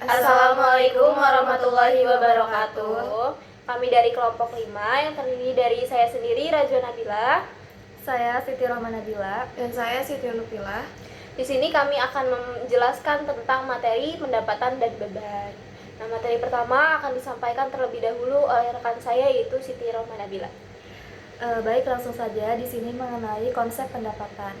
Assalamualaikum warahmatullahi wabarakatuh. Kami dari kelompok 5 yang terdiri dari saya sendiri, Rajwa Nabila. Saya Siti Rohmana Nabila. Dan saya Siti Nupila. Di sini kami akan menjelaskan tentang materi pendapatan dan beban. Nah, materi pertama akan disampaikan terlebih dahulu oleh rekan saya, yaitu Siti Rohmana Nabila. Baik, langsung saja di sini mengenai konsep pendapatan.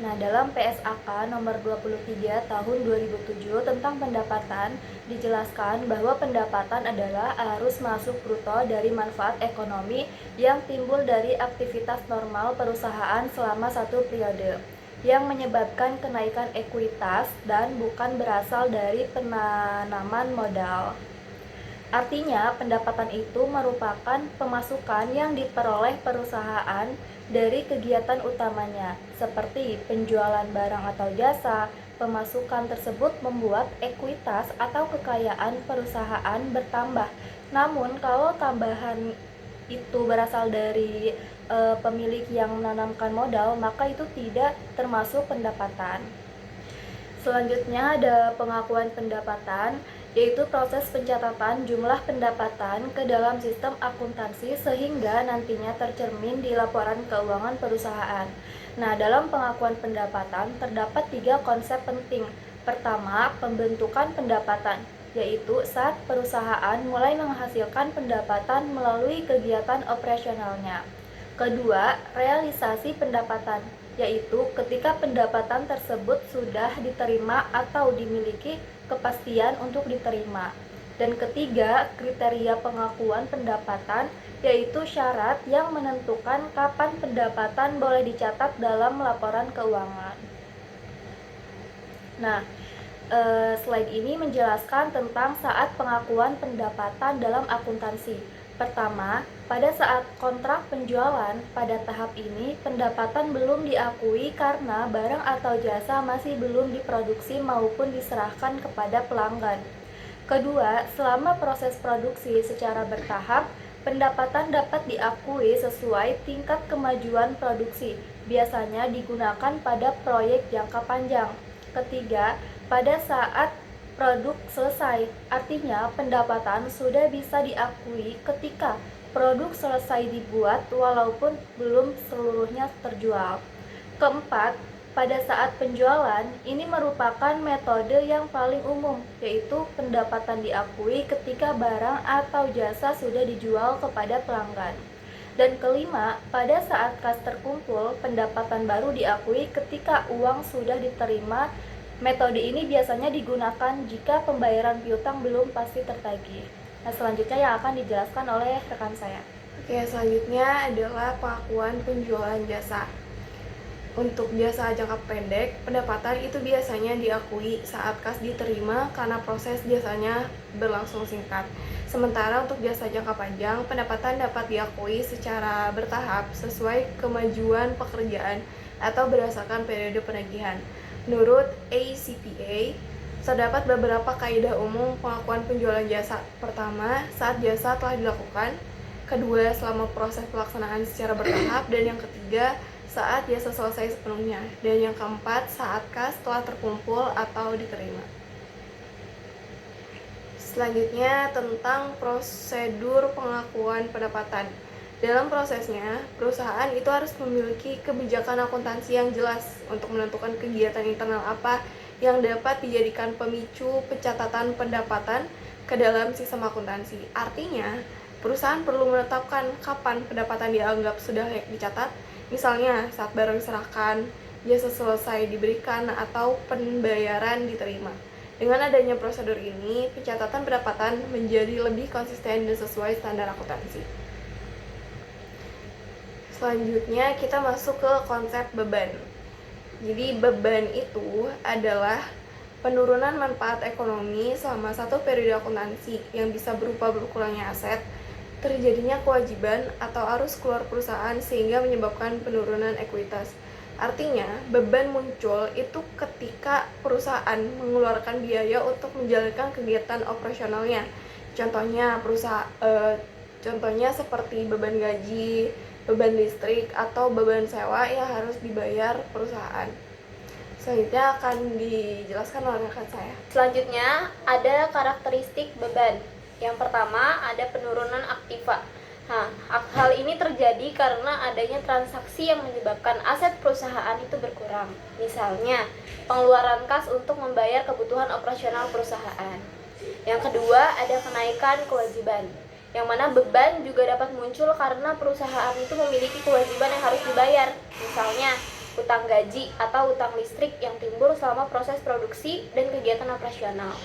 Nah, dalam PSAK nomor 23 tahun 2007 tentang pendapatan dijelaskan bahwa pendapatan adalah arus masuk bruto dari manfaat ekonomi yang timbul dari aktivitas normal perusahaan selama satu periode yang menyebabkan kenaikan ekuitas dan bukan berasal dari penanaman modal. Artinya, pendapatan itu merupakan pemasukan yang diperoleh perusahaan dari kegiatan utamanya, seperti penjualan barang atau jasa. Pemasukan tersebut membuat ekuitas atau kekayaan perusahaan bertambah. Namun, kalau tambahan itu berasal dari pemilik yang menanamkan modal, maka itu tidak termasuk pendapatan. Selanjutnya ada pengakuan pendapatan, yaitu proses pencatatan jumlah pendapatan ke dalam sistem akuntansi sehingga nantinya tercermin di laporan keuangan perusahaan. Nah, dalam pengakuan pendapatan terdapat 3 konsep penting. Pertama, pembentukan pendapatan, yaitu saat perusahaan mulai menghasilkan pendapatan melalui kegiatan operasionalnya. Kedua, realisasi pendapatan, yaitu ketika pendapatan tersebut sudah diterima atau dimiliki kepastian untuk diterima. Dan ketiga, kriteria pengakuan pendapatan, yaitu syarat yang menentukan kapan pendapatan boleh dicatat dalam laporan keuangan. Nah, slide ini menjelaskan tentang saat pengakuan pendapatan dalam akuntansi. Pertama, pada saat kontrak penjualan, pada tahap ini pendapatan belum diakui karena barang atau jasa masih belum diproduksi maupun diserahkan kepada pelanggan. Kedua, selama proses produksi secara bertahap, pendapatan dapat diakui sesuai tingkat kemajuan produksi, biasanya digunakan pada proyek jangka panjang. Ketiga, pada saat produk selesai, artinya pendapatan sudah bisa diakui ketika produk selesai dibuat walaupun belum seluruhnya terjual. Keempat, pada saat penjualan, ini merupakan metode yang paling umum, yaitu pendapatan diakui ketika barang atau jasa sudah dijual kepada pelanggan. Dan kelima, pada saat kas terkumpul, pendapatan baru diakui ketika uang sudah diterima. Metode ini biasanya digunakan jika pembayaran piutang belum pasti tertagih. Nah, selanjutnya yang akan dijelaskan oleh rekan saya. Oke, selanjutnya adalah pengakuan penjualan jasa. Untuk jasa jangka pendek, pendapatan itu biasanya diakui saat kas diterima karena proses jasanya berlangsung singkat. Sementara untuk jasa jangka panjang, pendapatan dapat diakui secara bertahap sesuai kemajuan pekerjaan atau berdasarkan periode penagihan. Menurut ACPA, terdapat beberapa kaidah umum pengakuan penjualan jasa. Pertama, saat jasa telah dilakukan. Kedua, selama proses pelaksanaan secara bertahap. Dan yang ketiga, saat jasa selesai sepenuhnya. Dan yang keempat, saat kas telah terkumpul atau diterima. Selanjutnya, tentang prosedur pengakuan pendapatan. Dalam prosesnya, perusahaan itu harus memiliki kebijakan akuntansi yang jelas untuk menentukan kegiatan internal apa yang dapat dijadikan pemicu pencatatan pendapatan ke dalam sistem akuntansi. Artinya, perusahaan perlu menetapkan kapan pendapatan dianggap sudah layak dicatat, misalnya saat barang diserahkan, jasa selesai diberikan, atau pembayaran diterima. Dengan adanya prosedur ini, pencatatan pendapatan menjadi lebih konsisten dan sesuai standar akuntansi. Selanjutnya kita masuk ke konsep beban. Jadi beban itu adalah penurunan manfaat ekonomi selama satu periode akuntansi yang bisa berupa berkurangnya aset, terjadinya kewajiban atau arus keluar perusahaan sehingga menyebabkan penurunan ekuitas. Artinya, beban muncul itu ketika perusahaan mengeluarkan biaya untuk menjalankan kegiatan operasionalnya. Contohnya seperti beban gaji, beban listrik, atau beban sewa yang harus dibayar perusahaan. Selanjutnya akan dijelaskan oleh rekan saya. Selanjutnya ada karakteristik beban. Yang pertama ada penurunan aktiva. Nah, hal ini terjadi karena adanya transaksi yang menyebabkan aset perusahaan itu berkurang. Misalnya, pengeluaran kas untuk membayar kebutuhan operasional perusahaan. Yang kedua ada kenaikan kewajiban, yang mana beban juga dapat muncul karena perusahaan itu memiliki kewajiban yang harus dibayar. Misalnya, utang gaji atau utang listrik yang timbul selama proses produksi dan kegiatan operasional.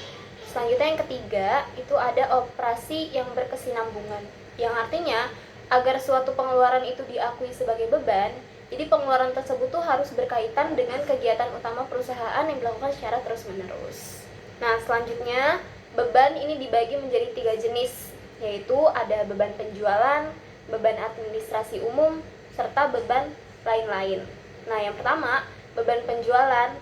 Selanjutnya yang ketiga, itu ada operasi yang berkesinambungan, yang artinya agar suatu pengeluaran itu diakui sebagai beban, jadi pengeluaran tersebut tuh harus berkaitan dengan kegiatan utama perusahaan yang dilakukan secara terus-menerus. Nah, selanjutnya beban ini dibagi menjadi 3 jenis, yaitu ada beban penjualan, beban administrasi umum, serta beban lain-lain. Nah, yang pertama, beban penjualan.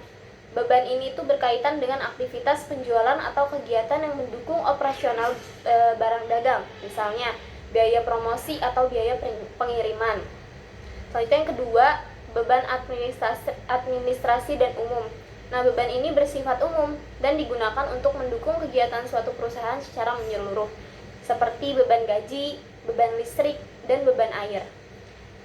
Beban ini tuh berkaitan dengan aktivitas penjualan atau kegiatan yang mendukung operasional barang dagang, misalnya biaya promosi atau biaya pengiriman. Selanjutnya yang kedua, beban administrasi dan umum. Nah, beban ini bersifat umum dan digunakan untuk mendukung kegiatan suatu perusahaan secara menyeluruh, seperti beban gaji, beban listrik, dan beban air.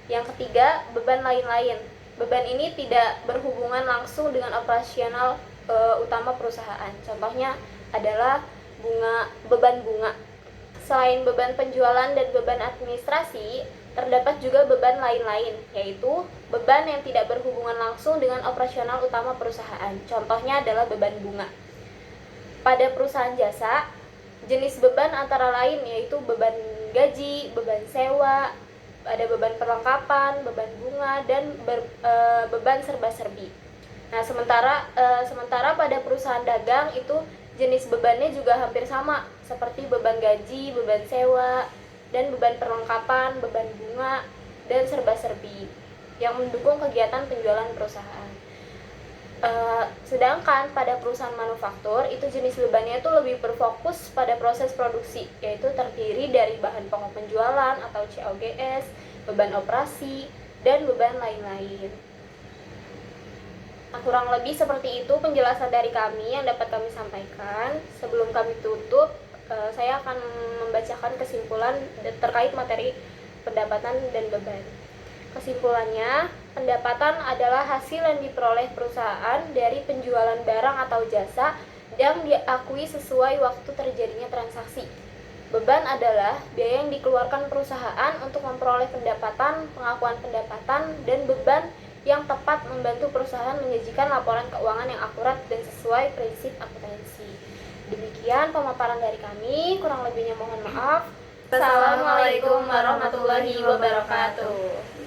Yang ketiga, beban lain-lain. Beban ini tidak berhubungan langsung dengan operasional utama perusahaan. Contohnya adalah beban bunga. Selain beban penjualan dan beban administrasi, terdapat juga beban lain-lain, yaitu beban yang tidak berhubungan langsung dengan operasional utama perusahaan. Contohnya adalah beban bunga. Pada perusahaan jasa, jenis beban antara lain yaitu beban gaji, beban sewa, ada beban perlengkapan, beban bunga, dan beban serba-serbi. Nah, sementara pada perusahaan dagang itu jenis bebannya juga hampir sama, seperti beban gaji, beban sewa, dan beban perlengkapan, beban bunga, dan serba-serbi yang mendukung kegiatan penjualan perusahaan. Sedangkan pada perusahaan manufaktur itu jenis bebannya itu lebih berfokus pada proses produksi, yaitu terdiri dari bahan pokok penjualan atau COGS, beban operasi, dan beban lain-lain. Nah, kurang lebih seperti itu penjelasan dari kami yang dapat kami sampaikan. Sebelum kami tutup, saya akan membacakan kesimpulan terkait materi pendapatan dan beban. Kesimpulannya, pendapatan adalah hasil yang diperoleh perusahaan dari penjualan barang atau jasa yang diakui sesuai waktu terjadinya transaksi. Beban adalah biaya yang dikeluarkan perusahaan untuk memperoleh pendapatan, pengakuan pendapatan, dan beban yang tepat membantu perusahaan menyajikan laporan keuangan yang akurat dan sesuai prinsip akuntansi. Demikian pemaparan dari kami, kurang lebihnya mohon maaf. Assalamualaikum warahmatullahi wabarakatuh.